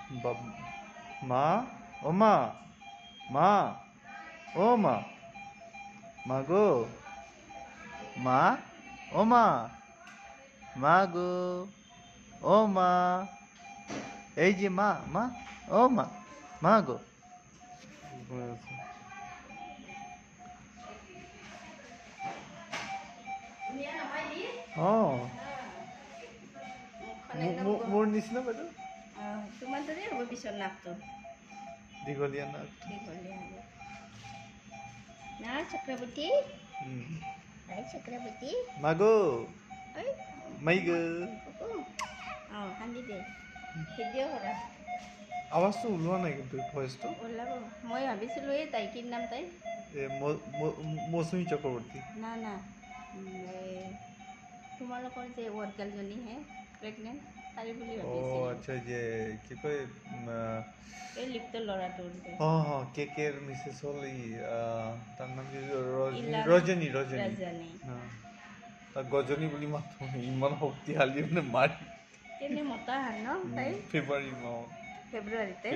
বাব- মা ও মা মা ও মা মা গো মা ও মা মা গো ও মা এই যে মা মা ও মা মা গো মোৰ নিচিনা বাইদেউ তোমাৰ দৰে হ'ব পিছত নাকটো দীঘলীয়া নাক দীঘলীয়া হ'ব না চক্ৰৱৰ্তী চক্ৰৱৰ্তী মা গো ঐ মাই গো অঁ কান্দি দে ভিডিঅ' কৰা আৱাজটো ওলোৱা নাই কিন্তু ভইচটো ওলাব মই ভাবিছিলোঁ এই তাই কি নাম তাই মৌচুমী চক্ৰৱৰ্তী না না তোমালোকৰ যে ৱৰ্ড গাৰ্লজনীহে প্ৰেগনেণ্ট তাই বুলি ভাবিছিলোঁ আচ্ছা যে কি কয় এই লিপ্তৰ ল'ৰাটোৰ কেকেৰ মিছেছ হ'ল এই তাৰ নাম কি ৰজনী ৰাজনী তাক গজনী বুলি মাতো ইমান শক্তিশালী মানে মাৰি কেনে মতা হয় ন তাই ফেব্ৰুৱাৰীতে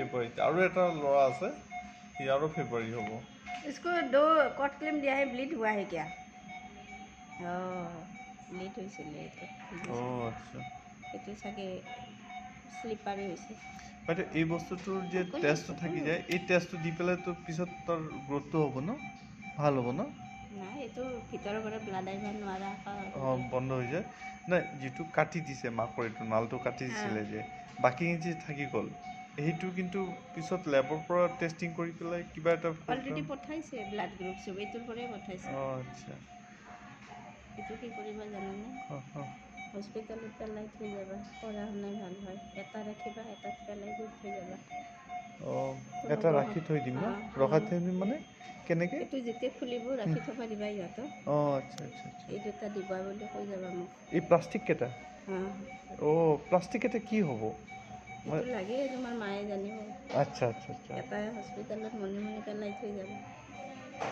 আৰু এটা ল'ৰা আছে সি আৰু ফেব্ৰুৱাৰী হ'ব इसको दो कट क्लेम दिया है ब्लीड हुआ है क्या ব্লিড হৈছিলে আচ্ছা এইটো চাগে স্লিপাৰী হৈছে বাইদেউ এই বস্তুটোৰ যে টেষ্টটো থাকি যায় এই টেষ্টটো দি পেলাইতো পিছত তাৰ গ্ৰ'থটো হ'ব ন ভাল হ'ব ন নাই এইটো ভিতৰৰ পৰা ব্লাড আহিব নোৱাৰা বন্ধ হৈ যায় নাই যিটো কাটি দিছে মাকৰ এইটো নালটো কাটি দিছিলে যে বাকীখিনি যে থাকি গ'ল সেইটো কিন্তু পিছত লেবৰ পৰা টেষ্টিং কৰি পেলাই কিবা এটা অলৰেডি পঠাইছে ব্লাড গ্ৰুপ চব এইটোৰ পৰাই পঠাইছে আচ্ছা এইটো কি কৰিবা জানানে হস্পিটেলত পেলাই থৈ যাবা পঢ়া শুনাই ভাল হয় এটা ৰাখিবা এটাত পেলাই থৈ যাবা এটা ৰাখি থৈ দিম ন ৰখাই থৈ দিম মানে কেনেকৈ এইটো যেতিয়া খুলিব ৰাখি থ'ব দিবা ইহঁতক আচ্ছা আচ্ছা এই দুটা দিবা বুলি কৈ যাবা মোক এই প্লাষ্টিক কেইটা প্লাষ্টিক কেইটা কি হ'ব এইটো লাগে তোমাৰ মায়ে জানিব আচ্ছা আচ্ছা আচ্ছা এটা হস্পিটেলত মনে মনে পেলাই থৈ যাবা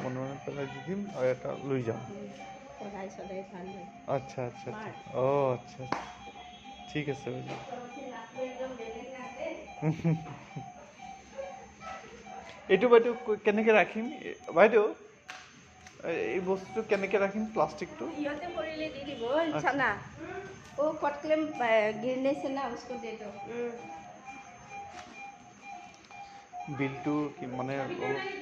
মনে মনে পেলাই দি দিম আৰু এটা লৈ যাম পঢ়াই চলাই ভাল হয় আচ্ছা আচ্ছা আচ্ছা আচ্ছা ঠিক আছে বাইদেউ এইটো বাইদেউ কেনেকৈ ৰাখিম বাইদেউ এই বস্তুটো কেনেকৈ ৰাখিম প্লাষ্টিকটো ইহঁতে কৰিলে দি দিব চানা কটক্লেম गिरने से ना उसको दे दो বিলটো কি মানে অলপ